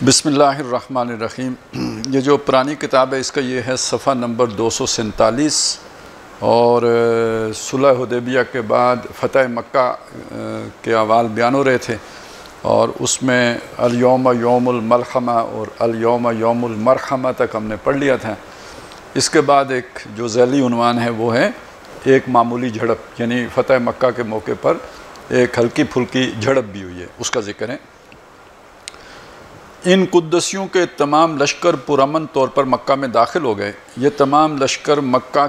بسم اللہ الرحمن الرحیم۔ یہ جو پرانی کتاب ہے اس کا یہ ہے صفحہ نمبر 247 اور صلح حدیبیہ کے بعد فتح مکہ کے احوال بیان ہو رہے تھے، اور اس میں الیوم یوم الملحمہ اور الیوم یوم المرحمہ تک ہم نے پڑھ لیا تھا۔ اس کے بعد ایک جو ذیلی عنوان ہے وہ ہے ایک معمولی جھڑپ، یعنی فتح مکہ کے موقع پر ایک ہلکی پھلکی جھڑپ بھی ہوئی ہے، اس کا ذکر ہے۔ ان قدسیوں کے تمام لشکر پرامن طور پر مکہ میں داخل ہو گئے۔ یہ تمام لشکر مکہ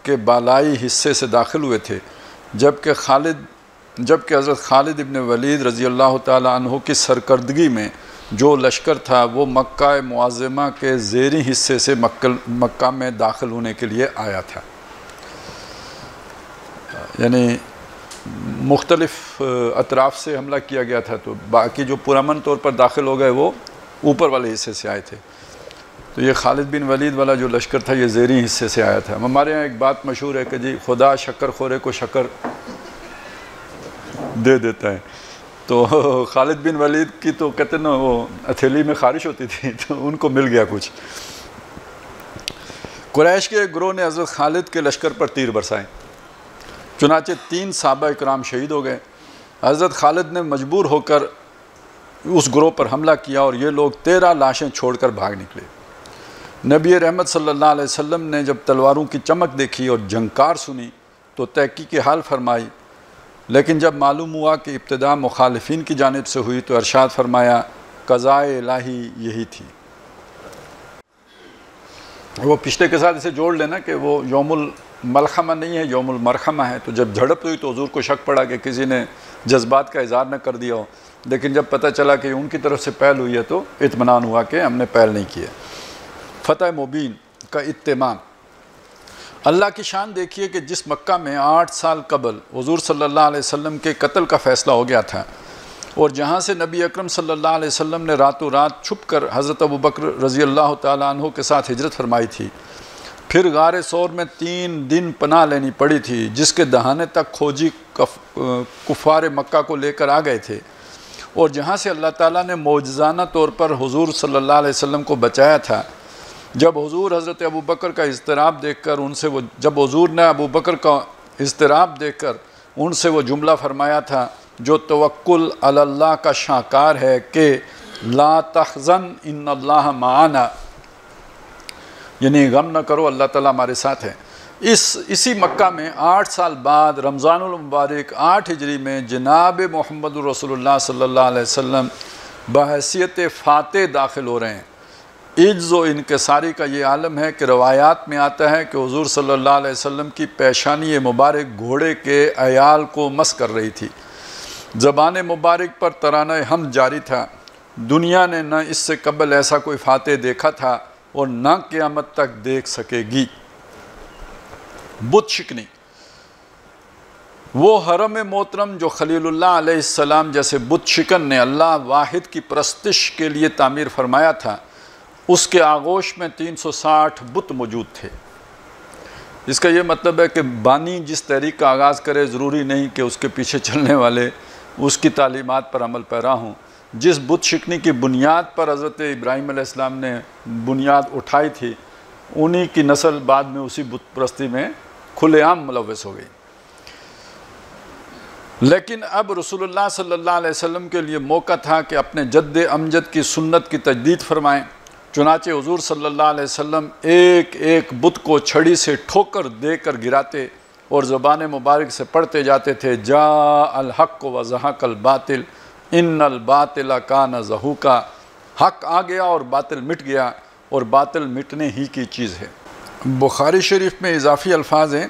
کے بالائی حصے سے داخل ہوئے تھے، جبکہ حضرت خالد ابن ولید رضی اللہ تعالی عنہ کی سرکردگی میں جو لشکر تھا وہ مکہ معظمہ کے زیریں حصے سے مکہ میں داخل ہونے کے لیے آیا تھا، یعنی مختلف اطراف سے حملہ کیا گیا تھا، تو باقی جو پرامن طور پر داخل ہو گئے وہ اوپر والے حصے سے آئے تھے۔ تو یہ خالد بن ولید والا جو لشکر تھا یہ زیریں حصے سے آیا تھا۔ ہمارے ہاں ایک بات مشہور ہے کہ جی خدا شکر خورے کو شکر دے دیتا ہے، تو خالد بن ولید کی تو کہتے ہیں نا وہ ہتھیلی میں خارش ہوتی تھی، تو ان کو مل گیا کچھ۔ قریش کے ایک گروہ نے حضرت خالد کے لشکر پر تیر برسائے، چنانچہ 3 صحابہ اکرام شہید ہو گئے۔ حضرت خالد نے مجبور ہو کر اس گروہ پر حملہ کیا اور یہ لوگ 13 لاشیں چھوڑ کر بھاگ نکلے۔ نبی رحمت صلی اللہ علیہ وسلم نے جب تلواروں کی چمک دیکھی اور جنکار سنی تو تحقیق حال فرمائی، لیکن جب معلوم ہوا کہ ابتدا مخالفین کی جانب سے ہوئی تو ارشاد فرمایا قضائے الہی یہی تھی۔ وہ پچھلے کے ساتھ اسے جوڑ لینا کہ وہ یوم الملحمہ نہیں ہے، یوم المرحمہ ہے۔ تو جب جھڑپ ہوئی تو حضور کو شک پڑا کہ کسی نے جذبات کا اظہار نہ کر دیا ہو، لیکن جب پتہ چلا کہ ان کی طرف سے پہل ہوئی ہے تو اطمینان ہوا کہ ہم نے پہل نہیں کی ہے۔ فتح مبین کا اہتمام۔ اللہ کی شان دیکھیے کہ جس مکہ میں 8 سال قبل حضور صلی اللہ علیہ وسلم کے قتل کا فیصلہ ہو گیا تھا، اور جہاں سے نبی اکرم صلی اللہ علیہ وسلم نے راتوں رات چھپ کر حضرت ابوبکر رضی اللہ تعالیٰ عنہ کے ساتھ ہجرت فرمائی تھی، پھر غار ثور میں 3 دن پناہ لینی پڑی تھی، جس کے دہانے تک کھوجی کفار مکہ کو لے کر آ گئے تھے، اور جہاں سے اللہ تعالیٰ نے معجزانہ طور پر حضور صلی اللہ علیہ وسلم کو بچایا تھا، جب حضور حضرت ابوبکر کا اضطراب دیکھ کر جب حضور نے ابوبکر کا اضطراب دیکھ کر ان سے وہ جملہ فرمایا تھا جو توکل علی اللہ کا شاہکار ہے کہ لا تحزن ان اللہ معنا، یعنی غم نہ کرو اللہ تعالیٰ ہمارے ساتھ ہے۔ اسی مکہ میں 8 سال بعد رمضان المبارک 8 ہجری میں جناب محمد رسول اللہ صلی اللہ علیہ وسلم بحیثیت فاتح داخل ہو رہے ہیں۔ عجز و انکساری کا یہ عالم ہے کہ روایات میں آتا ہے کہ حضور صلی اللہ علیہ وسلم کی پیشانی مبارک گھوڑے کے عیال کو مس کر رہی تھی، زبان مبارک پر ترانہ حمد جاری تھا۔ دنیا نے نہ اس سے قبل ایسا کوئی فاتح دیکھا تھا اور نہ قیامت تک دیکھ سکے گی۔ بت شکنی۔ وہ حرم محترم جو خلیل اللہ علیہ السلام جیسے بت شکن نے اللہ واحد کی پرستش کے لیے تعمیر فرمایا تھا، اس کے آغوش میں 360 بت موجود تھے۔ اس کا یہ مطلب ہے کہ بانی جس تحریک کا آغاز کرے ضروری نہیں کہ اس کے پیچھے چلنے والے اس کی تعلیمات پر عمل پیرا ہوں۔ جس بت شکنی کی بنیاد پر حضرت ابراہیم علیہ السلام نے بنیاد اٹھائی تھی، انہی کی نسل بعد میں اسی بت پرستی میں کھلے عام ملوث ہو گئی۔ لیکن اب رسول اللہ صلی اللہ علیہ وسلم کے لیے موقع تھا کہ اپنے جد امجد کی سنت کی تجدید فرمائیں۔ چنانچہ حضور صلی اللہ علیہ وسلم ایک ایک بت کو چھڑی سے ٹھوکر دے کر گراتے اور زبان مبارک سے پڑھتے جاتے تھے جاء الحق وزہق الباطل ان الباطل کان زہوقا، حق آ گیا اور باطل مٹ گیا اور باطل مٹنے ہی کی چیز ہے۔ بخاری شریف میں اضافی الفاظ ہیں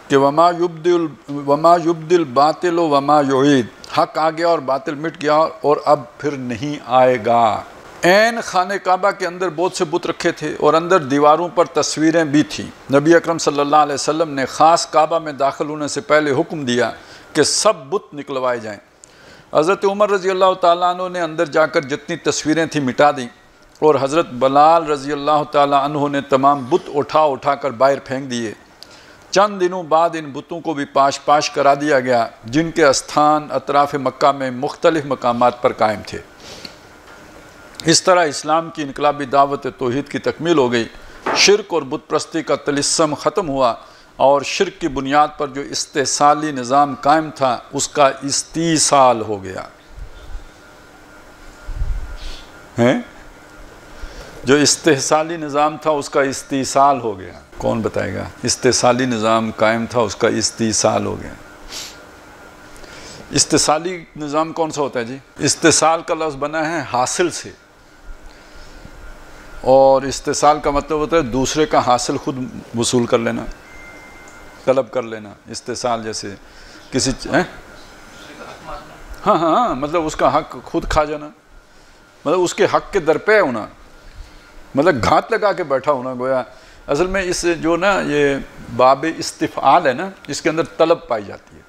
کہ وما یبدل باطل وما یعید، حق آ گیا اور باطل مٹ گیا اور اب پھر نہیں آئے گا۔ عین خانہ کعبہ کے اندر بہت سے بت رکھے تھے اور اندر دیواروں پر تصویریں بھی تھیں۔ نبی اکرم صلی اللہ علیہ وسلم نے خاص کعبہ میں داخل ہونے سے پہلے حکم دیا کہ سب بت نکلوائے جائیں۔ حضرت عمر رضی اللہ تعالیٰ عنہ نے اندر جا کر جتنی تصویریں تھیں مٹا دیں، اور حضرت بلال رضی اللہ تعالیٰ عنہ نے تمام بت اٹھا کر باہر پھینک دیے۔ چند دنوں بعد ان بتوں کو بھی پاش کرا دیا گیا، جن کے استھان اطراف مکہ میں مختلف مقامات پر قائم تھے۔ اس طرح اسلام کی انقلابی دعوت توحید کی تکمیل ہو گئی، شرک اور بت پرستی کا طلسم ختم ہوا، اور شرک کی بنیاد پر جو استحصالی نظام قائم تھا اس کا استیصال ہو گیا۔ جو استحصالی نظام تھا اس کا استیصال ہو گیا۔ کون بتائے گا؟ استحصالی نظام قائم تھا اس کا استیصال ہو گیا۔ استحصالی نظام کون سا ہوتا ہے جی؟ استحصال کا لفظ بنا ہے حاصل سے، اور استحصال کا مطلب ہوتا ہے دوسرے کا حاصل خود وصول کر لینا، طلب کر لینا۔ استحصال جیسے کسی ہاں مطلب اس کا حق خود کھا جانا، مطلب اس کے حق کے درپے ہونا، مطلب گھات لگا کے بیٹھا ہونا گویا۔ اصل میں اس جو نا یہ باب استفعال ہے نا، اس کے اندر طلب پائی جاتی ہے۔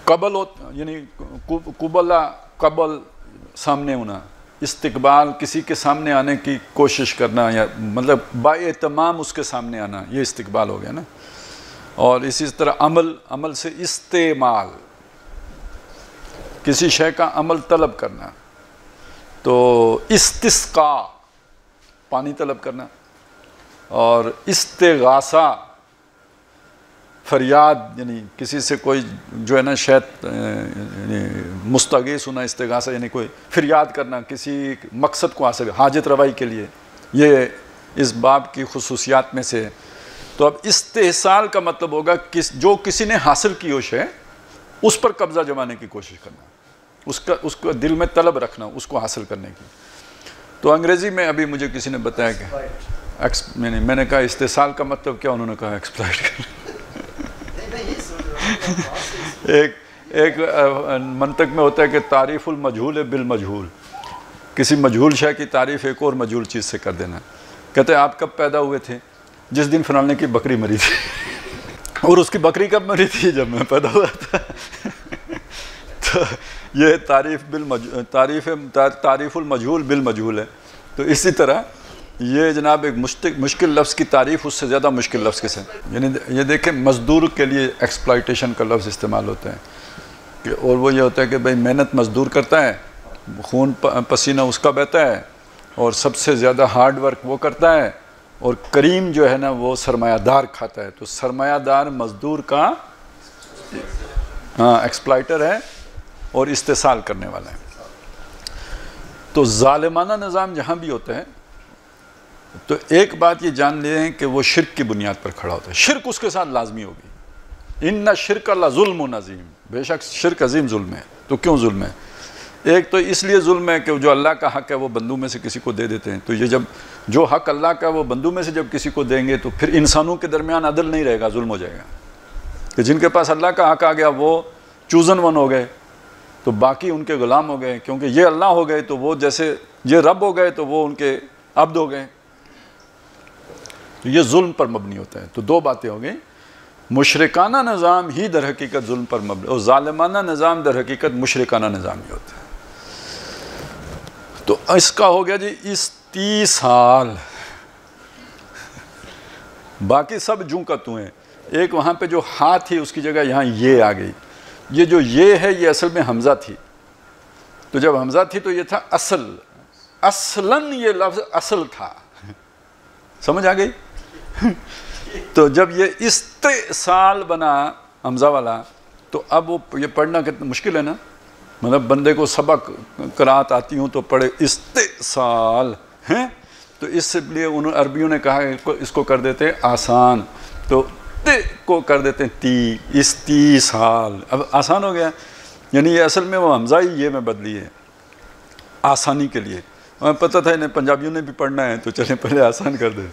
قبل یعنی قبل سامنے ہونا، استقبال کسی کے سامنے آنے کی کوشش کرنا، یا مطلب با اہتمام اس کے سامنے آنا، یہ استقبال ہو گیا نا۔ اور اسی طرح عمل سے استعمال، کسی شے کا عمل طلب کرنا، تو استسقاء پانی طلب کرنا، اور استغاثہ فریاد، یعنی کسی سے کوئی جو ہے نا یعنی مستغیث ہونا، استغاثہ یعنی کوئی فریاد کرنا کسی مقصد کو حاصل، حاجت روائی کے لیے، یہ اس باب کی خصوصیات میں سے۔ تو اب استحصال کا مطلب ہوگا جو کسی نے حاصل کی ہو شے اس پر قبضہ جمانے کی کوشش کرنا، اس کا دل میں طلب رکھنا اس کو حاصل کرنے کی۔ تو انگریزی میں ابھی مجھے کسی نے بتایا کہ میں نے کہا استحصال کا مطلب کیا، انہوں نے کہا ایکسپلائٹ کرنا۔ ایک منطق میں ہوتا ہے کہ تعریف المجہول بالمجہول، کسی مجہول شے کی تعریف ایک اور مجہول چیز سے کر دینا۔ کہتے ہیں آپ کب پیدا ہوئے تھے؟ جس دن فلانے کی بکری مری تھی۔ اور اس کی بکری کب مری تھی؟ جب میں پیدا ہوا تھا۔ تو یہ تعریف المجہول بالمجہول ہے۔ تو اسی طرح یہ جناب ایک مشکل لفظ کی تعریف اس سے زیادہ مشکل لفظ کس ہے؟ یعنی یہ دیکھیں مزدور کے لیے ایکسپلائٹیشن کا لفظ استعمال ہوتا ہے، اور وہ یہ ہوتا ہے کہ بھئی محنت مزدور کرتا ہے، خون پسینہ اس کا بہتا ہے، اور سب سے زیادہ ہارڈ ورک وہ کرتا ہے، اور کریم جو ہے نا وہ سرمایہ دار کھاتا ہے۔ تو سرمایہ دار مزدور کا ایکسپلائٹر ہے اور استحصال کرنے والا ہے۔ تو ظالمانہ نظام جہاں بھی ہوتا ہے تو ایک بات یہ جان لیں کہ وہ شرک کی بنیاد پر کھڑا ہوتا ہے، شرک اس کے ساتھ لازمی ہوگی۔ ان شرک لظلم عظیم، بے شک شرک عظیم ظلم ہے۔ تو کیوں ظلم ہے؟ ایک تو اس لیے ظلم ہے کہ جو اللہ کا حق ہے وہ بندوں میں سے کسی کو دے دیتے ہیں، تو یہ جو حق اللہ کا وہ بندوں میں سے جب کسی کو دیں گے تو پھر انسانوں کے درمیان عدل نہیں رہے گا، ظلم ہو جائے گا۔ کہ جن کے پاس اللہ کا حق آ گیا وہ چوزن ون ہو گئے، تو باقی ان کے غلام ہو گئے، کیونکہ یہ اللہ ہو گئے تو وہ جیسے یہ رب ہو گئے تو وہ ان کے عبد ہو گئے۔ تو یہ ظلم پر مبنی ہوتا ہے۔ تو دو باتیں ہو گئیں، مشرکانہ نظام ہی در حقیقت ظلم پر مبنی، اور ظالمانہ نظام در حقیقت مشرکانہ نظام ہی ہوتا ہے۔ تو اس کا ہو گیا جی استیصال، باقی سب جوں کا توں ہیں۔ ایک وہاں پہ جو ہاں تھی اس کی جگہ یہاں یہ آ گئی، یہ جو یہ ہے یہ اصل میں حمزہ تھی، تو جب حمزہ تھی تو یہ تھا اصلاً یہ لفظ اصل تھا، سمجھ آ گئی؟ تو جب یہ استحصال بنا حمزہ والا تو اب وہ یہ پڑھنا کتنا مشکل ہے نا، مطلب بندے کو سبق قرات آتی ہوں تو پڑھے استحصال ہیں، تو اس لیے انہوں عربیوں نے کہا اس کو کر دیتے آسان، تو تے کو کر دیتے ہیں تی، استیصال، اب آسان ہو گیا۔ یعنی یہ اصل میں وہ حمزہ ہی یہ میں بدلی ہے آسانی کے لیے، ہمیں پتہ تھا انہیں پنجابیوں نے بھی پڑھنا ہے تو چلیں پہلے آسان کر دیں،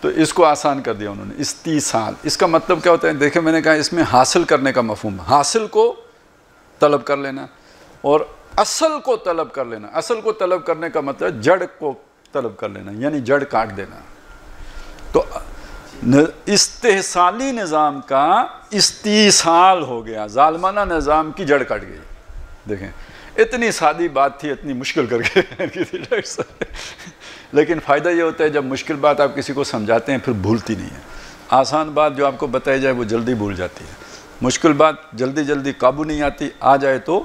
تو اس کو آسان کر دیا انہوں نے استیصال۔ اس کا مطلب کیا ہوتا ہے؟ دیکھیں میں نے کہا اس میں حاصل کرنے کا مفہوم، حاصل کو طلب کر لینا اور اصل کو طلب کر لینا۔ اصل کو طلب کرنے کا مطلب جڑ کو طلب کر لینا، یعنی جڑ کاٹ دینا۔ تو استحصالی نظام کا استیصال ہو گیا، ظالمانہ نظام کی جڑ کٹ گئی۔ دیکھیں اتنی سادی بات تھی، اتنی مشکل کر کے لیکن فائدہ یہ ہوتا ہے جب مشکل بات آپ کسی کو سمجھاتے ہیں پھر بھولتی نہیں ہے۔ آسان بات جو آپ کو بتائی جائے وہ جلدی بھول جاتی ہے، مشکل بات جلدی قابو نہیں آتی، آ جائے تو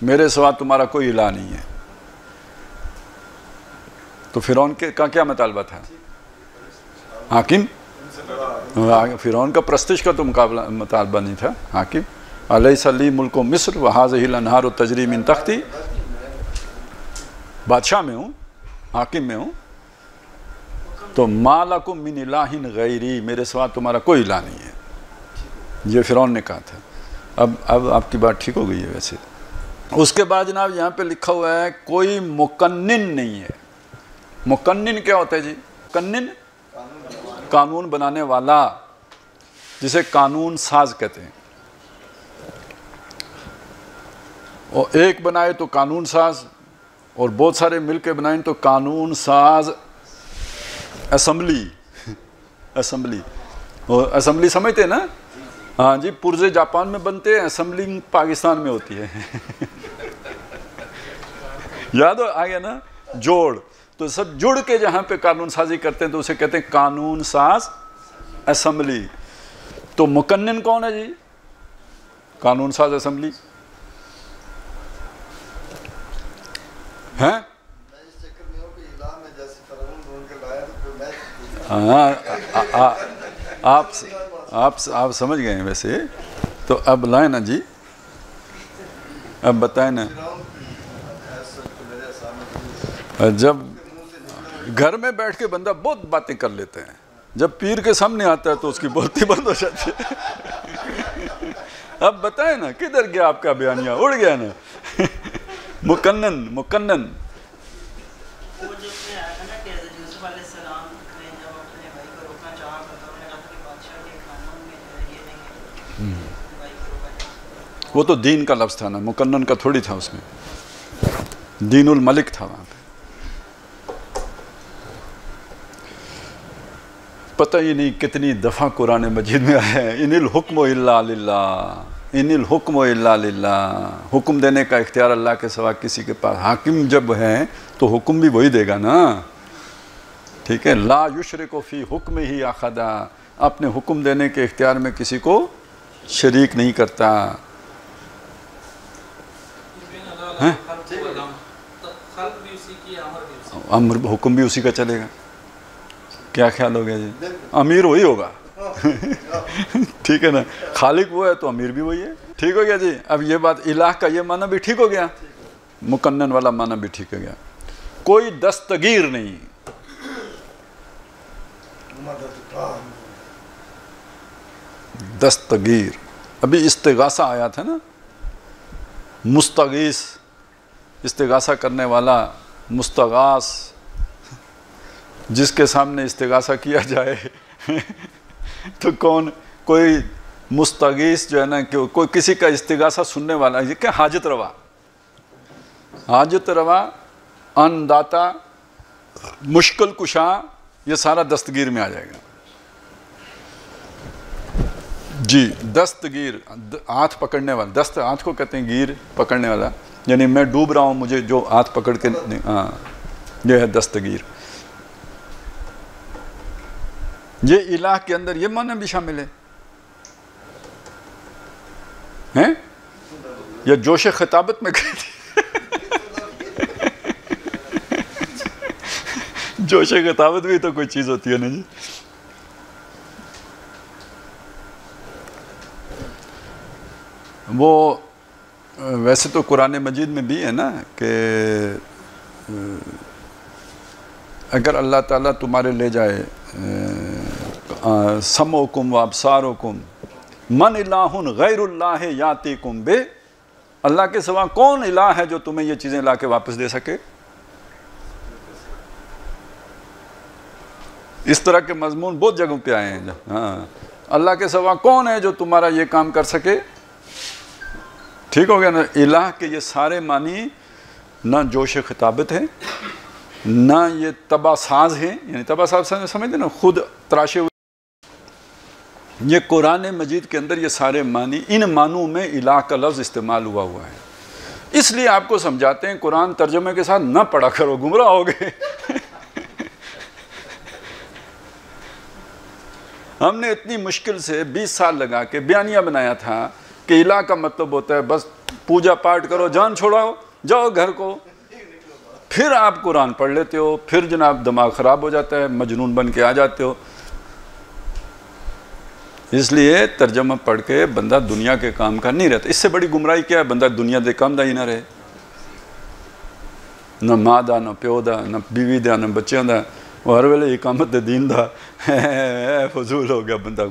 میرے سوا تمہارا کوئی الہ نہیں ہے. تو فرعون کا کیا مطالبہ تھا؟ حاکم. فرعون کا پرستش کا تو مطالبہ نہیں تھا. حاکم. الیس لی ملک مصر وہذہ الانہار تجری من تحتی. بادشاہ میں ہوں، حاکم میں ہوں. تو ما لکم من الہ غیری، میرے سوا تمہارا کوئی الہ نہیں ہے. یہ فرعون نے کہا تھا. اب آپ کی بات ٹھیک ہو گئی ہے ویسے. اس کے بعد جناب یہاں پہ لکھا ہوا ہے کوئی مقنن نہیں ہے. مقنن کیا ہوتا ہے جی؟ مقنن قانون بنانے والا، جسے قانون ساز کہتے ہیں. اور ایک بنائے تو قانون ساز، اور بہت سارے مل کے بنائیں تو قانون ساز اسمبلی. اسمبلی، اور اسمبلی سمجھتے ہیں نا؟ ہاں جی، پرزے جاپان میں بنتے ہیں، اسمبلی پاکستان میں ہوتی ہے. یاد آ گیا نا؟ جوڑ. تو سب جڑ کے جہاں پہ قانون سازی کرتے ہیں تو اسے کہتے ہیں قانون ساز اسمبلی. تو مقنن کون ہے جی؟ قانون ساز اسمبلی. ہیں؟ ہاں، آپ سمجھ گئے ہیں ویسے. تو اب لائیں نا جی، اب بتائیں نا. جب گھر میں بیٹھ کے بندہ بہت باتیں کر لیتے ہیں، جب پیر کے سامنے آتا ہے تو اس کی بولتی بند ہو جاتی ہے. اب بتائیں نا کدھر گیا آپ کا بیانیہ؟ اڑ گیا نا. مقنن. مقنن وہ تو دین کا لفظ تھا نا، مقنن کا تھوڑی تھا. اس میں دین الملک تھا وہاں پہ. پتہ ہی نہیں کتنی دفعہ قرآن مجید میں آیا ہے ان الحکم الا للہ، ان الحکم الا للہ. حکم دینے کا اختیار اللہ کے سوا کسی کے پاس. حاکم جب ہے تو حکم بھی وہی دے گا نا. ٹھیک ہے. لا یشرک فی حکم ہی احدا، اپنے حکم دینے کے اختیار میں کسی کو شریک نہیں کرتا. امر حکم بھی اسی کا چلے گا. کیا خیال ہو گیا جی؟ امیر وہی ہوگا. ٹھیک ہے نا. خالق وہ ہے تو امیر بھی وہی ہے. ٹھیک ہو گیا جی. اب یہ بات الہ کا یہ معنی بھی ٹھیک ہو گیا، مقنن والا معنی بھی ٹھیک ہو گیا. کوئی دستگیر نہیں. دستگیر. ابھی استغاثہ آیا تھا نا، مستغیث، استغاثہ کرنے والا، مستغاث، جس کے سامنے استغاثہ کیا جائے تو کوئی مستغیث جو ہے نا، کہ کوئی کسی کا استغاثہ سننے والا، یہ کیا حاجت روا. حاجت روا، ان داتا، مشکل کشا، یہ سارا دستگیر میں آ جائے گا. جی دستگیر، ہاتھ پکڑنے والا. دست ہاتھ کو کہتے ہیں، گیر پکڑنے والا. یعنی میں ڈوب رہا ہوں، مجھے جو ہاتھ پکڑ کے، ہاں یہ ہے دستگیر. یہ الہ کے اندر یہ معنی بھی شامل ہے ہیں؟ یا جوش خطابت میں کہتی جوش خطابت بھی تو کوئی چیز ہوتی ہے نا جی. وہ ویسے تو قرآن مجید میں بھی ہے نا کہ اگر اللہ تعالیٰ تمہارے لے جائے سمعکم و ابصارکم من الہ غیر اللہ یاتیکم بے، اللہ کے سوا کون الہ ہے جو تمہیں یہ چیزیں لا کے واپس دے سکے. اس طرح کے مضمون بہت جگہوں پہ آئے ہیں. ہاں، اللہ کے سوا کون ہے جو تمہارا یہ کام کر سکے. ٹھیک ہو گیا نا. الہ کے یہ سارے معنی نہ جوش خطابت ہے، نہ یہ طبع ساز ہیں. یعنی طبع ساز سمجھتے نا، خود تراشے ہوئے. یہ قرآن مجید کے اندر یہ سارے معنی، ان معنوں میں الہ کا لفظ استعمال ہوا ہے. اس لیے آپ کو سمجھاتے ہیں قرآن ترجمے کے ساتھ نہ پڑھا کرو، گمراہ ہوگے. ہم نے اتنی مشکل سے 20 سال لگا کے بیانیہ بنایا تھا کہ الہ کا مطلب ہوتا ہے بس پوجا پاٹ کرو، جان چھوڑاؤ، جاؤ گھر کو، پھر آپ قرآن پڑھ لیتے ہو، پھر جناب دماغ خراب ہو جاتا ہے، مجنون بن کے آ جاتے ہو۔ اس لیے ترجمہ پڑھ کے بندہ دنیا کے کام کا نہیں رہتا۔ اس سے بڑی گمراہی کیا ہے؟ بندہ دنیا دے کام دا ہی نہ رہے، نہ ماں دا، نہ پیو دا، نہ بیوی دا، نہ بچیاں دا، وہ ہر ویلے اقامت دین دا فضول ہو گیا بندہ،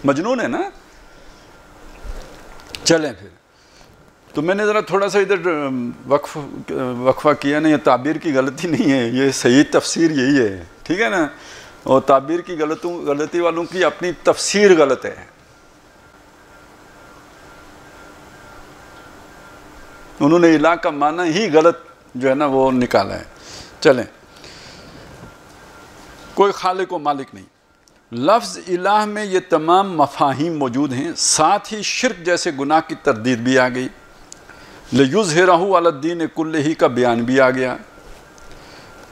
مجنون ہے نا۔ چلیں پھر، تو میں نے ذرا تھوڑا سا ادھر وقفہ کیا نا، یہ تعبیر کی غلطی نہیں ہے، یہ صحیح تفسیر یہی ہے، ٹھیک ہے نا۔ اور تعبیر کی غلطی والوں کی اپنی تفسیر غلط ہے، انہوں نے الہ کا معنی ہی غلط جو ہے نا وہ نکالا ہے۔ چلیں، کوئی خالق و مالک نہیں، لفظ الہ میں یہ تمام مفاہیم موجود ہیں، ساتھ ہی شرک جیسے گناہ کی تردید بھی آ گئی، لِيُظْهِرَهُ عَلَى الدِّينِ كُلِّهِ کا بیان بھی آ گیا،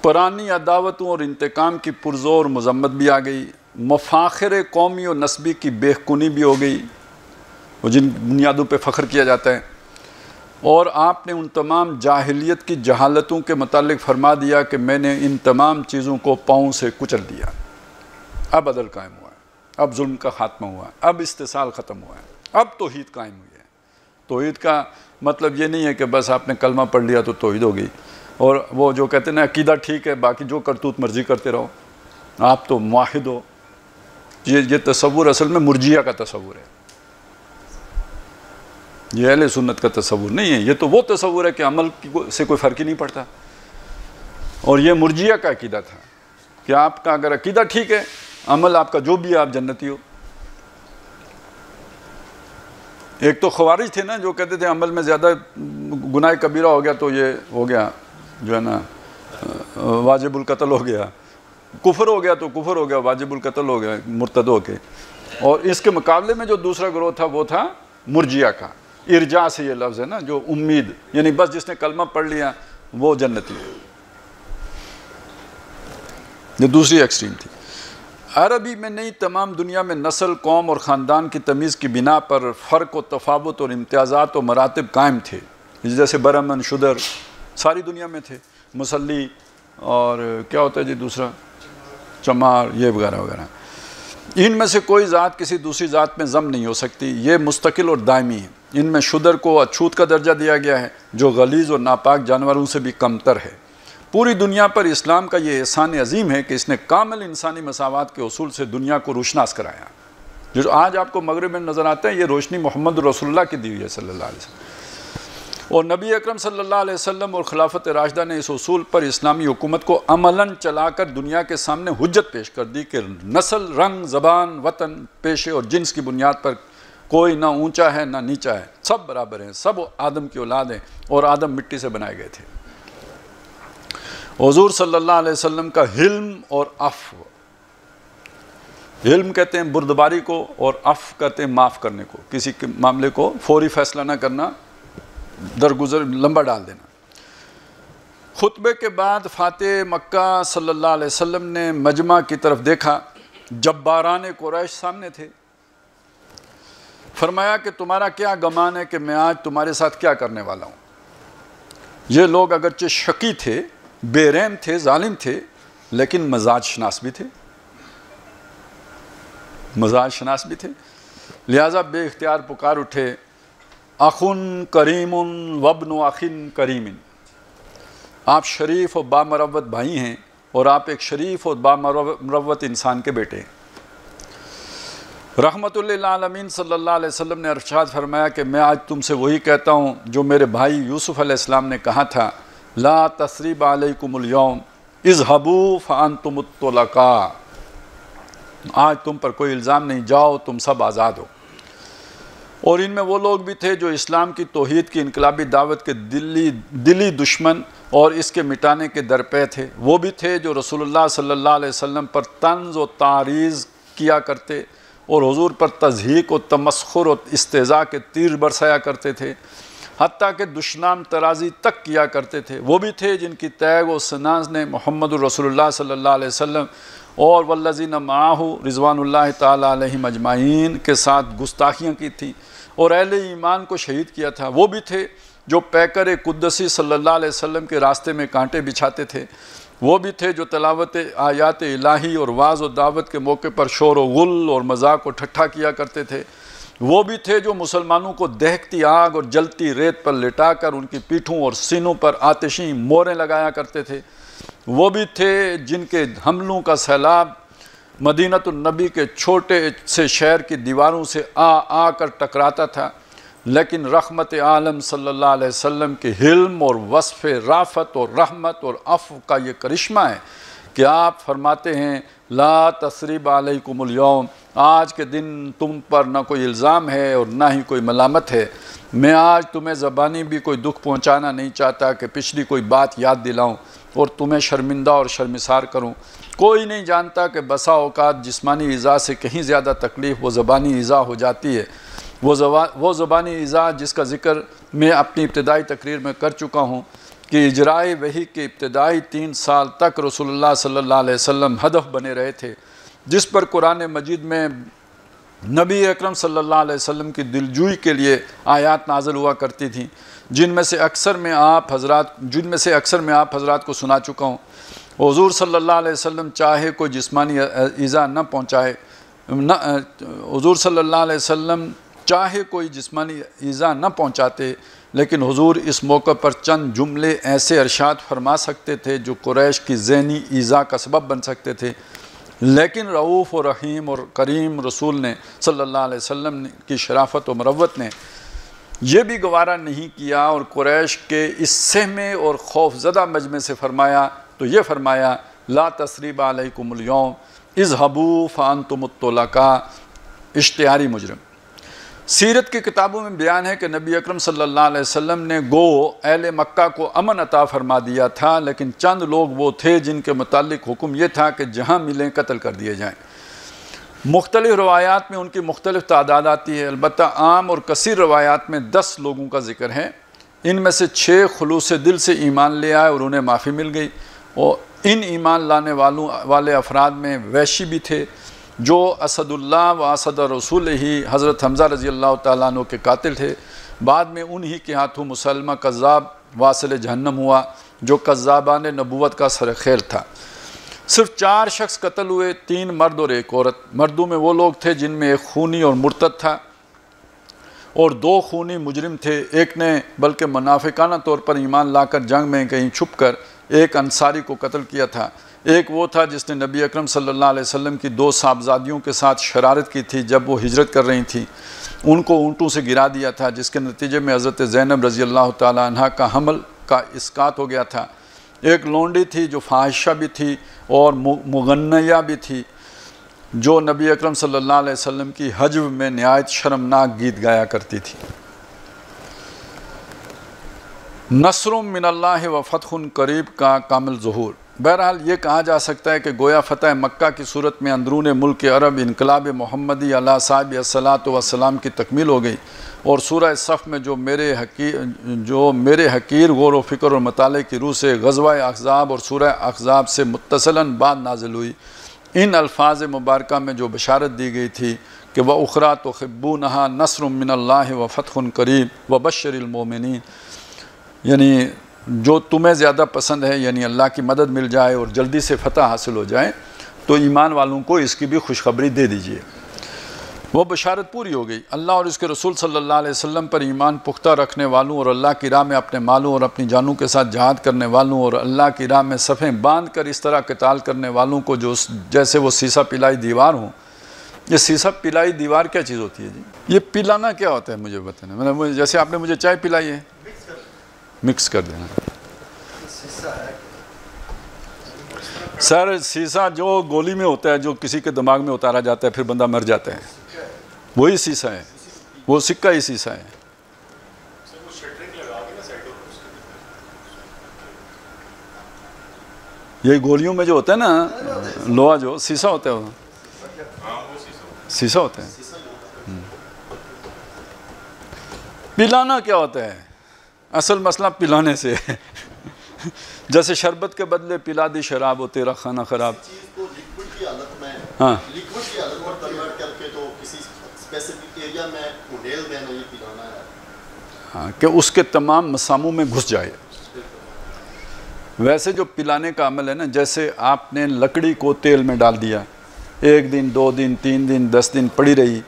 پرانی عداوتوں اور انتقام کی پرزور مذمت بھی آ گئی، مفاخر قومی و نسبی کی بےخونی بھی ہو گئی، وہ جن بنیادوں پہ فخر کیا جاتا ہے، اور آپ نے ان تمام جاہلیت کی جہالتوں کے متعلق فرما دیا کہ میں نے ان تمام چیزوں کو پاؤں سے کچل دیا، اب عدل قائم ہوا ہے، اب ظلم کا خاتمہ ہوا ہے، اب استحصال ختم ہوا ہے، اب توحید قائم ہوئی ہے۔ توحید کا مطلب یہ نہیں ہے کہ بس آپ نے کلمہ پڑھ لیا تو توحید ہو گئی، اور وہ جو کہتے ہیں نا عقیدہ ٹھیک ہے باقی جو کرتوت مرضی کرتے رہو، آپ تو موحد ہو۔ یہ تصور اصل میں مرجیہ کا تصور ہے، یہ اہل سنت کا تصور نہیں ہے، یہ تو وہ تصور ہے کہ عمل سے کوئی فرق ہی نہیں پڑتا، اور یہ مرجیہ کا عقیدہ تھا کہ آپ کا اگر عقیدہ ٹھیک ہے، عمل آپ کا جو بھی ہے آپ جنتی ہو۔ ایک تو خوارج تھے نا جو کہتے تھے عمل میں زیادہ گناہ کبیرہ ہو گیا تو یہ ہو گیا جو ہے نا واجب القتل ہو گیا، کفر ہو گیا تو کفر ہو گیا، واجب القتل ہو گیا مرتد ہو کے۔ اور اس کے مقابلے میں جو دوسرا گروہ تھا وہ تھا مرجیہ کا، ارجاء سے یہ لفظ ہے نا، جو امید، یعنی بس جس نے کلمہ پڑھ لیا وہ جنتی ہے، یہ دوسری ایکسٹریم تھی۔ عربی میں نہیں، تمام دنیا میں نسل، قوم اور خاندان کی تمیز کی بنا پر فرق و تفاوت اور امتیازات و مراتب قائم تھے، جیسے برہمن، شودر ساری دنیا میں تھے، مسلی اور کیا ہوتا ہے جی دوسرا، چمار، یہ وغیرہ وغیرہ۔ ان میں سے کوئی ذات کسی دوسری ذات میں ضم نہیں ہو سکتی، یہ مستقل اور دائمی ہے۔ ان میں شودر کو اچھوت کا درجہ دیا گیا ہے جو غلیظ اور ناپاک جانوروں سے بھی کمتر ہے۔ پوری دنیا پر اسلام کا یہ احسان عظیم ہے کہ اس نے کامل انسانی مساوات کے اصول سے دنیا کو روشناس کرایا۔ جو آج آپ کو مغرب میں نظر آتا ہے، یہ روشنی محمد رسول اللہ کی دی ہوئی ہے صلی اللہ علیہ وسلم، اور نبی اکرم صلی اللہ علیہ وسلم اور خلافت راشدہ نے اس اصول پر اسلامی حکومت کو عملاً چلا کر دنیا کے سامنے حجت پیش کر دی کہ نسل، رنگ، زبان، وطن، پیشے اور جنس کی بنیاد پر کوئی نہ اونچا ہے نہ نیچا ہے، سب برابر ہیں، سب آدم کی اولاد ہیں، اور آدم مٹی سے بنائے گئے تھے۔ حضور صلی اللہ علیہ وسلم کا حلم اور عفو، حلم کہتے ہیں بردباری کو، اور عفو کہتے ہیں معاف کرنے کو، کسی کے معاملے کو فوری فیصلہ نہ کرنا، درگزر لمبا ڈال دینا۔ خطبے کے بعد فاتح مکہ صلی اللہ علیہ وسلم نے مجمع کی طرف دیکھا، جباران قریش سامنے تھے، فرمایا کہ تمہارا کیا گمان ہے کہ میں آج تمہارے ساتھ کیا کرنے والا ہوں۔ یہ لوگ اگرچہ شقی تھے، بے رحم تھے، ظالم تھے، لیکن مزاج شناس بھی تھے، مزاج شناس بھی تھے، لہٰذا بے اختیار پکار اٹھے، اخن کریم وابن اخن کریم، آپ شریف اور بامروت بھائی ہیں، اور آپ ایک شریف اور بامروت انسان کے بیٹے ہیں۔ رحمت للعالمین صلی اللہ علیہ وسلم نے ارشاد فرمایا کہ میں آج تم سے وہی کہتا ہوں جو میرے بھائی یوسف علیہ السلام نے کہا تھا، لا تثریب علیکم اليوم اذهبوا فانتم الطلقاء، آج تم پر کوئی الزام نہیں، جاؤ تم سب آزاد ہو۔ اور ان میں وہ لوگ بھی تھے جو اسلام کی توحید کی انقلابی دعوت کے دلی دشمن اور اس کے مٹانے کے درپے تھے، وہ بھی تھے جو رسول اللہ صلی اللہ علیہ وسلم پر طنز و تعریض کیا کرتے اور حضور پر تضحیک و تمسخر و استہزاء کے تیر برسایا کرتے تھے، حتیٰ کہ دشنام ترازی تک کیا کرتے تھے۔ وہ بھی تھے جن کی تیغ و سناز نے محمد رسول اللہ صلی اللہ علیہ وسلم اور والذین معاہ رضوان اللہ تعالی علیہم اجمعین کے ساتھ گستاخیاں کی تھیں، اور اہل ایمان کو شہید کیا تھا، وہ بھی تھے جو پیکر قدسی صلی اللہ علیہ وسلم کے راستے میں کانٹے بچھاتے تھے، وہ بھی تھے جو تلاوت آیات الہی اور واعظ و دعوت کے موقع پر شور و غل اور مذاق و ٹھٹھا کیا کرتے تھے، وہ بھی تھے جو مسلمانوں کو دہکتی آگ اور جلتی ریت پر لٹا کر ان کی پیٹھوں اور سینوں پر آتشیں موریں لگایا کرتے تھے، وہ بھی تھے جن کے حملوں کا سیلاب مدینۃ النبی کے چھوٹے سے شہر کی دیواروں سے آ کر ٹکراتا تھا، لیکن رحمت عالم صلی اللہ علیہ وسلم کے حلم اور وصف رافت اور رحمت اور عفو کا یہ کرشمہ ہے کہ آپ فرماتے ہیں لا تثریب علیکم اليوم، آج کے دن تم پر نہ کوئی الزام ہے اور نہ ہی کوئی ملامت ہے، میں آج تمہیں زبانی بھی کوئی دکھ پہنچانا نہیں چاہتا کہ پچھلی کوئی بات یاد دلاؤں اور تمہیں شرمندہ اور شرمسار کروں، کوئی نہیں جانتا کہ بسا اوقات جسمانی ایذا سے کہیں زیادہ تکلیف وہ زبانی ایذا ہو جاتی ہے، وہ زبانی ایذا جس کا ذکر میں اپنی ابتدائی تقریر میں کر چکا ہوں کہ اجرائے وحی کے ابتدائی 3 سال تک رسول اللہ صلی اللہ علیہ وسلم ہدف بنے رہے تھے، جس پر قرآن مجید میں نبی اکرم صلی اللہ علیہ وسلم کی دلجوئی کے لیے آیات نازل ہوا کرتی تھیں، جن میں سے اکثر میں آپ حضرات کو سنا چکا ہوں۔ حضور صلی اللہ علیہ وسلم چاہے کوئی جسمانی ایذا نہ پہنچائے، حضور صلی اللہ علیہ وسلم چاہے کوئی جسمانی ایذا نہ پہنچاتے، لیکن حضور اس موقع پر چند جملے ایسے ارشاد فرما سکتے تھے جو قریش کی ذہنی ایذا کا سبب بن سکتے تھے، لیکن رؤوف و رحیم اور کریم رسول نے صلی اللہ علیہ وسلم کی شرافت و مروت نے یہ بھی گوارا نہیں کیا اور قریش کے اس سہمے اور خوف زدہ مجمع سے فرمایا تو یہ فرمایا لا تثریب علیکم اليوم اذهبوا فانتم الطلقاء، اشتہاری مجرم۔ سیرت کی کتابوں میں بیان ہے کہ نبی اکرم صلی اللہ علیہ وسلم نے گو اہل مکہ کو امن عطا فرما دیا تھا، لیکن چند لوگ وہ تھے جن کے متعلق حکم یہ تھا کہ جہاں ملیں قتل کر دیے جائیں۔ مختلف روایات میں ان کی مختلف تعداد آتی ہے، البتہ عام اور کثیر روایات میں 10 لوگوں کا ذکر ہے، ان میں سے 6 خلوص دل سے ایمان لے آئے اور انہیں معافی مل گئی، اور ان ایمان لانے والے افراد میں وحشی بھی تھے جو اسد اللہ و اسد رسول ہی حضرت حمزہ رضی اللہ تعالیٰ عنہ کے قاتل تھے، بعد میں انہی کے ہاتھوں مسلمہ کذاب واصل جہنم ہوا جو کذابان نبوت کا سرخیل تھا۔ صرف 4 شخص قتل ہوئے، 3 مرد اور 1 عورت۔ مردوں میں وہ لوگ تھے جن میں ایک خونی اور مرتد تھا اور 2 خونی مجرم تھے، ایک نے بلکہ منافقانہ طور پر ایمان لا کر جنگ میں کہیں چھپ کر ایک انصاری کو قتل کیا تھا، ایک وہ تھا جس نے نبی اکرم صلی اللہ علیہ وسلم کی 2 صاحبزادیوں کے ساتھ شرارت کی تھی جب وہ ہجرت کر رہی تھیں، ان کو اونٹوں سے گرا دیا تھا جس کے نتیجے میں حضرت زینب رضی اللہ تعالیٰ عنہ کا حمل کا اسقاط ہو گیا تھا، ایک لونڈی تھی جو فاحشہ بھی تھی اور مغنیہ بھی تھی جو نبی اکرم صلی اللہ علیہ وسلم کی حجب میں نہایت شرمناک گیت گایا کرتی تھی۔ نصر من اللہ و فتح قریب کا کامل ظہور۔ بہرحال یہ کہا جا سکتا ہے کہ گویا فتح مکہ کی صورت میں اندرون ملک عرب انقلاب محمدی علیہ صاحب الصلاۃ والسلام کی تکمیل ہو گئی، اور سورہ صف میں جو میرے حقیر غور و فکر اور مطالعے کی روح سے غزوہ احزاب اور سورہ احزاب سے متصلاً بعد نازل ہوئی، ان الفاظ مبارکہ میں جو بشارت دی گئی تھی کہ وَأُخْرَىٰ تُحِبُّونَهَا نَصْرٌ مِّنَ اللَّهِ وَفَتْحٌ قَرِيبٌ وَبَشِّرِ الْمُؤْمِنِينَ، یعنی جو تمہیں زیادہ پسند ہے، یعنی اللہ کی مدد مل جائے اور جلدی سے فتح حاصل ہو جائے تو ایمان والوں کو اس کی بھی خوشخبری دے دیجئے۔ وہ بشارت پوری ہو گئی۔ اللہ اور اس کے رسول صلی اللہ علیہ وسلم پر ایمان پختہ رکھنے والوں اور اللہ کی راہ میں اپنے مالوں اور اپنی جانوں کے ساتھ جہاد کرنے والوں اور اللہ کی راہ میں صفیں باندھ کر اس طرح قتال کرنے والوں کو جیسے وہ سیسا پلائی دیوار ہوں۔ یہ سیسا پلائی دیوار کیا چیز ہوتی ہے جی؟ یہ پلانا کیا ہوتا ہے مجھے بتانا، جیسے آپ نے مجھے چائے پلائی ہے مکس کر دینا۔ سر سیسا جو گولی میں ہوتا ہے جو کسی کے دماغ میں اتارا جاتا ہے پھر بندہ مر جاتا ہے، وہی سیسا ہے، وہ سکہ ہی سیسا ہے۔ یہ گولیوں میں جو ہوتا ہے نا لوہا جو سیسا ہوتا ہے، وہ سیسا ہوتا ہے۔ پلانا کیا ہوتا ہے؟ اصل مسئلہ پلانے سے جیسے شربت کے بدلے پلا دی شراب ہو تیرا کھانا خراب۔ ہاں ہاں کہ اس کے تمام مساموں میں گھس جائے. ویسے جو پلانے کا عمل ہے نا، جیسے آپ نے لکڑی کو تیل میں ڈال دیا، 1 دن 2 دن 3 دن 10 دن پڑی رہی،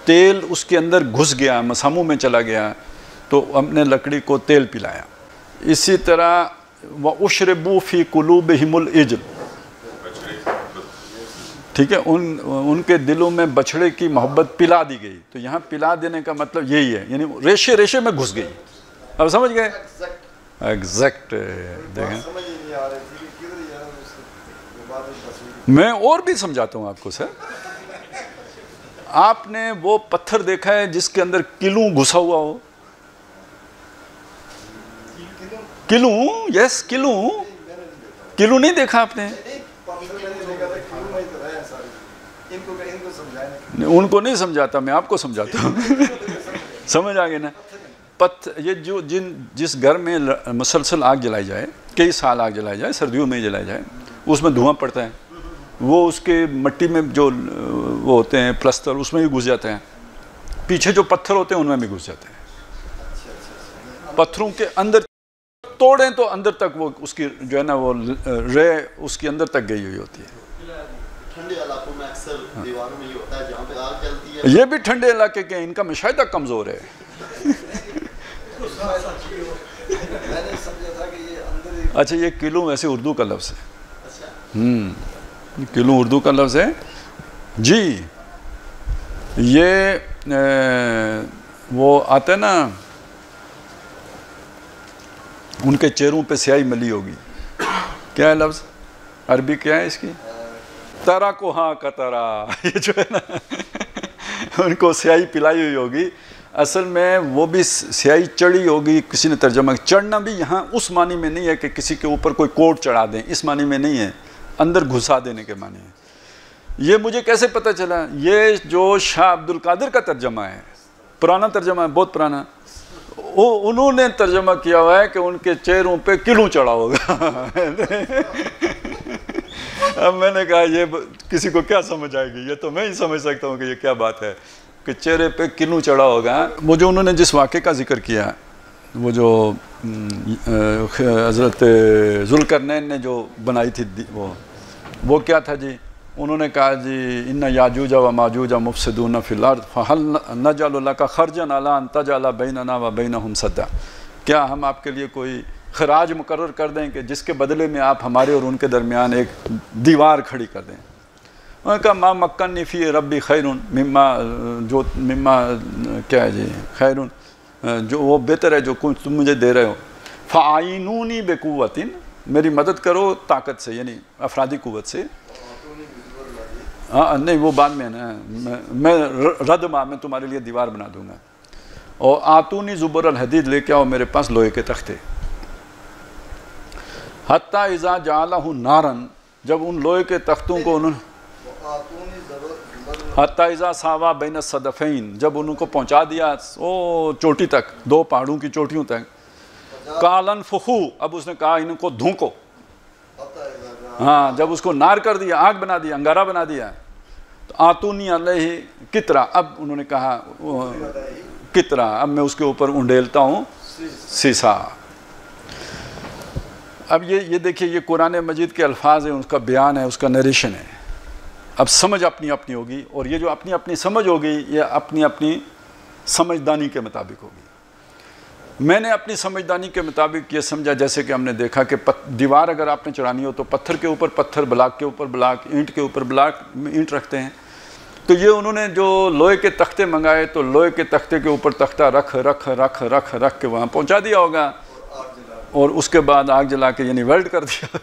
تیل اس کے اندر گھس گیا، مساموں میں چلا گیا، تو ہم نے لکڑی کو تیل پلایا. اسی طرح وَأُشْرِبُوا فِي قُلُوبِهِمُ الْعِجْلَ، ٹھیک ہے، ان کے دلوں میں بچھڑے کی محبت پلا دی گئی. تو یہاں پلا دینے کا مطلب یہی ہے، یعنی ریشے ریشے میں گھس گئی. اب سمجھ گئے؟ ایگزیکٹ. دیکھیں میں اور بھی سمجھاتا ہوں آپ کو. سر آپ نے وہ پتھر دیکھا ہے جس کے اندر کلوں گھسا ہوا ہو؟ کلوں، یس کلوں. کلوں نہیں دیکھا آپ نے؟ ان کو نہیں سمجھاتا، میں آپ کو سمجھاتا ہوں. سمجھ آگے نا؟ یہ جو جس گھر میں مسلسل آگ جلائی جائے، کئی سال آگ جلائی جائے، سردیوں میں جلائی جائے، اس میں دھواں پڑتا ہے، وہ اس کے مٹی میں جو وہ ہوتے ہیں پلستر، اس میں بھی گھس جاتے ہیں. پیچھے جو پتھر ہوتے ہیں ان میں بھی گھس جاتے ہیں. پتھروں کے اندر توڑیں تو اندر تک وہ اس کی جو ہے نا وہ رے اس کی اندر تک گئی ہوئی ہوتی ہے. ٹھنڈے علاقوں میں اکثر دیواروں میں یہ ہوتا ہے جہاں پہ آگ جلتی ہے. یہ بھی ٹھنڈے علاقے کے، ان کا مشاہدہ کمزور ہے. اچھا یہ کلوں ویسے اردو کا لفظ ہے. کلوں اردو کا لفظ ہے جی. یہ وہ آتا ہے نا، ان کے چہروں پہ سیاہی ملی ہوگی. کیا ہے لفظ عربی، کیا ہے اس کی؟ ترا کو ہاں کا ترا. یہ جو ہے نا ان کو سیاہی پلائی ہوئی ہوگی. اصل میں وہ بھی سیاہی چڑھی ہوگی. کسی نے ترجمہ، چڑھنا بھی یہاں اس معنی میں نہیں ہے کہ کسی کے اوپر کوئی کوٹ چڑھا دیں، اس معنی میں نہیں ہے، اندر گھسا دینے کے معنی ہے. یہ مجھے کیسے پتہ چلا؟ یہ جو شاہ عبد القادر کا ترجمہ ہے، پرانا ترجمہ ہے، بہت پرانا، انہوں نے ترجمہ کیا ہوا ہے کہ ان کے چہروں پہ کلوں چڑھا ہوگا. اب میں نے کہا یہ کسی کو کیا سمجھ آئے گی؟ یہ تو میں ہی سمجھ سکتا ہوں کہ یہ کیا بات ہے کہ چہرے پہ کلوں چڑھا ہوگا. وہ جو انہوں نے جس واقعے کا ذکر کیا، وہ جو حضرت ذوالقرنین نے جو بنائی تھی، وہ کیا تھا جی؟ انہوں نے کہا جی ان یاجوج و ماجوج مفسدون فی الارض فہل نجعل لک خرجا علی ان تجعل بیننا و بینہم سدا. کیا ہم آپ کے لیے کوئی خراج مقرر کر دیں کہ جس کے بدلے میں آپ ہمارے اور ان کے درمیان ایک دیوار کھڑی کر دیں؟ انہوں نے کہا ما مکنی فی ربی خیر مما کیا ہے جی، خیر جو وہ بہتر ہے جو کچھ تم مجھے دے رہے ہو. فعینونی بقوت، میری مدد کرو طاقت سے، یعنی افرادی قوت سے. ہاں نہیں وہ بعد میں نا، میں ردما میں تمہارے لیے دیوار بنا دوں گا. اور آتونی زبر الحدید، لے کے آؤ میرے پاس لوہے کے تختے. حتیٰ اذا جعلہ نارن، جب ان لوہے کے تختوں کو انہوں نے حتیٰ اذا ساوا بین الصدفین، جب ان کو پہنچا دیا او چوٹی تک، 2 پہاڑوں کی چوٹیوں تک. قالن فخو، اب اس نے کہا ان کو دھونکو. ہاں جب اس کو نار کر دیا، آگ بنا دیا، انگارہ بنا دیا، تو آتونی علیہ کترا، اب انہوں نے کہا کترا، اب میں اس کے اوپر انڈیلتا ہوں سیسا. اب یہ دیکھیے، یہ قرآن مجید کے الفاظ ہیں، اس کا بیان ہے، اس کا نریشن ہے. اب سمجھ اپنی اپنی ہوگی، اور یہ جو اپنی اپنی سمجھ ہوگی یہ اپنی اپنی سمجھدانی کے مطابق ہوگی. میں نے اپنی سمجھدانی کے مطابق یہ سمجھا، جیسے کہ ہم نے دیکھا کہ دیوار اگر آپ نے چڑھانی ہو تو پتھر کے اوپر پتھر، بلاک کے اوپر بلاک، اینٹ کے اوپر بلاک، اینٹ رکھتے ہیں. تو یہ انہوں نے جو لوہے کے تختے منگائے تو لوہے کے تختے کے اوپر تختہ رکھ رکھ رکھ رکھ رکھ کے وہاں پہنچا دیا ہوگا، اور اس کے بعد آگ جلا کے یعنی ویلڈ کر دیا،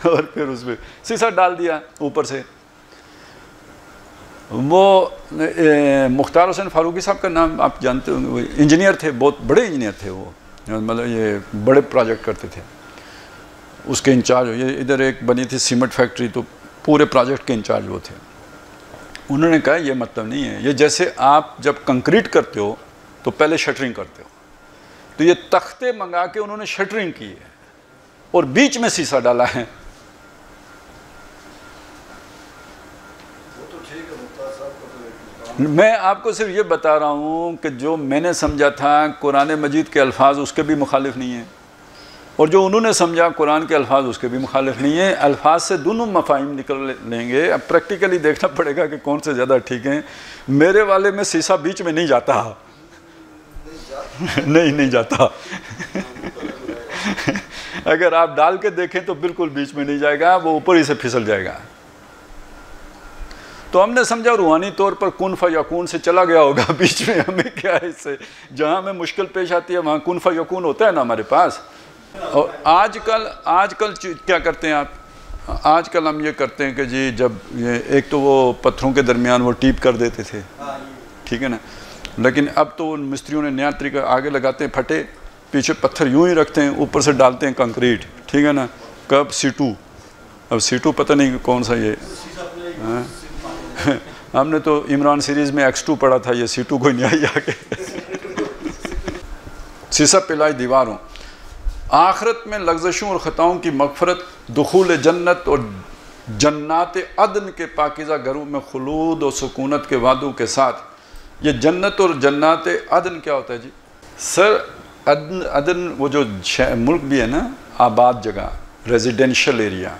اور پھر اس میں سیسا ڈال دیا اوپر سے. وہ مختار حسین فاروقی صاحب کا نام آپ جانتے ہوں گے، وہ انجینئر تھے، بہت بڑے انجینئر تھے. وہ مطلب یہ بڑے پروجیکٹ کرتے تھے، اس کے انچارج. یہ ادھر ایک بنی تھی سیمنٹ فیکٹری، تو پورے پروجیکٹ کے انچارج وہ تھے. انہوں نے کہا یہ مطلب نہیں ہے، یہ جیسے آپ جب کنکریٹ کرتے ہو تو پہلے شٹرنگ کرتے ہو، تو یہ تختے منگا کے انہوں نے شٹرنگ کی ہے اور بیچ میں سیسا ڈالا ہے. میں آپ کو صرف یہ بتا رہا ہوں کہ جو میں نے سمجھا تھا قرآن مجید کے الفاظ اس کے بھی مخالف نہیں ہیں، اور جو انہوں نے سمجھا قرآن کے الفاظ اس کے بھی مخالف نہیں ہیں۔ الفاظ سے دونوں مفاہیم نکل لیں گے، اب پریکٹیکلی دیکھنا پڑے گا کہ کون سے زیادہ ٹھیک ہیں۔ میرے والے میں سیسا بیچ میں نہیں جاتا، نہیں جاتا۔ اگر آپ ڈال کے دیکھیں تو بالکل بیچ میں نہیں جائے گا، وہ اوپر ہی سے پھسل جائے گا۔ تو ہم نے سمجھا روحانی طور پر کن فیکون سے چلا گیا ہوگا، بیچ میں ہمیں کیا ہے اس سے، جہاں ہمیں مشکل پیش آتی ہے وہاں کن فیکون ہوتا ہے نا ہمارے پاس۔ اور آج کل کیا کرتے ہیں آپ، آج کل ہم یہ کرتے ہیں کہ جی جب ایک تو وہ پتھروں کے درمیان وہ ٹیپ کر دیتے تھے، ٹھیک ہے نا، لیکن اب تو ان مستریوں نے نیا طریقہ آگے لگاتے ہیں پھٹے، پیچھے پتھر یوں ہی رکھتے ہیں، اوپر سے ڈالتے ہیں کنکریٹ، ٹھیک ہے نا، کب C2، اب C2 پتہ نہیں کون سا یہ، ہم نے تو عمران سیریز میں X2 پڑھا تھا، یہ C2 کوئی نہیں آئی آگے۔ سیسا پلائی دیواروں، آخرت میں لغزشوں اور خطاؤں کی مغفرت، دخول جنت اور جنات عدن کے پاکیزہ گھروں میں خلود اور سکونت کے وعدوں کے ساتھ۔ یہ جنت اور جنات عدن کیا ہوتا ہے جی؟ سر عدن وہ جو ملک بھی ہے نا، آباد جگہ، ریزیڈینشل ایریا،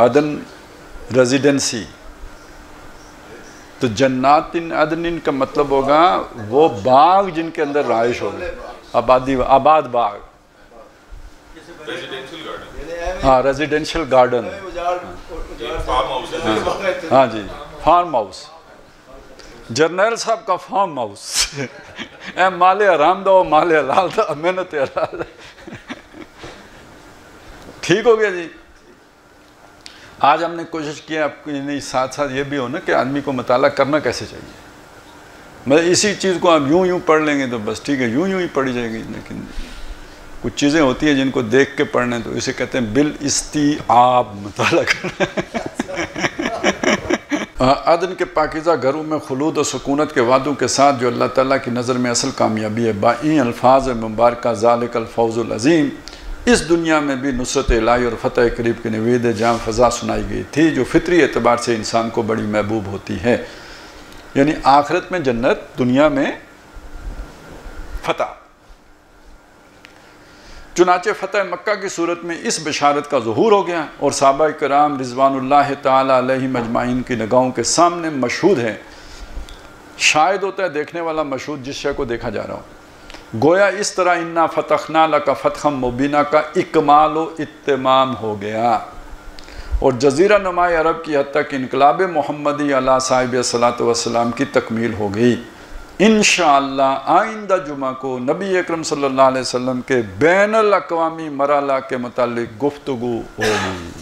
عدن ریزیڈنسی، تو جنات عدن کا مطلب ہوگا وہ باغ جن کے اندر رہائش ہوگی، آباد باغ، ہاں ریزیڈینشل گارڈن، ہاں جی فارم ہاؤس، جرنیل صاحب کا فارم ہاؤس، اے مال حرام دو مال حلال دو محنت حلال، ٹھیک ہو گیا جی۔ آج ہم نے کوشش کیا آپ کو ساتھ ساتھ یہ بھی ہو نا کہ آدمی کو مطالعہ کرنا کیسے چاہیے، مطلب اسی چیز کو آپ یوں پڑھ لیں گے تو بس ٹھیک ہے، یوں ہی پڑھی جائے گی، لیکن کچھ چیزیں ہوتی ہیں جن کو دیکھ کے پڑھنا ہے، تو اسے کہتے ہیں بالاستیعاب مطالعہ کرنا۔ عدن کے پاکیزہ گھروں میں خلود و سکونت کے وعدوں کے ساتھ، جو اللہ تعالیٰ کی نظر میں اصل کامیابی ہے، بائیں الفاظ مبارکہ ذالک الفوز العظیم، اس دنیا میں بھی نصرت الہی اور فتح قریب کی نوید جام فضا سنائی گئی تھی، جو فطری اعتبار سے انسان کو بڑی محبوب ہوتی ہے، یعنی آخرت میں جنت، دنیا میں فتح۔ چنانچہ فتح مکہ کی صورت میں اس بشارت کا ظہور ہو گیا، اور صحابہ کرام رضوان اللہ تعالی علیہم اجمعین کی نگاہوں کے سامنے مشہود ہے، شاہد ہوتا ہے دیکھنے والا، مشہود جس شے کو دیکھا جا رہا ہو، گویا اس طرح انا فتحنا لک فتحا مبینہ کا اکمال و اتمام ہو گیا، اور جزیرہ نماء عرب کی حد تک انقلاب محمدی علیہ صاحب صلاۃ والسلام کی تکمیل ہو گئی۔ انشاءاللہ آئندہ جمعہ کو نبی اکرم صلی اللہ علیہ وسلم کے بین الاقوامی مرحلہ کے متعلق گفتگو ہوگی۔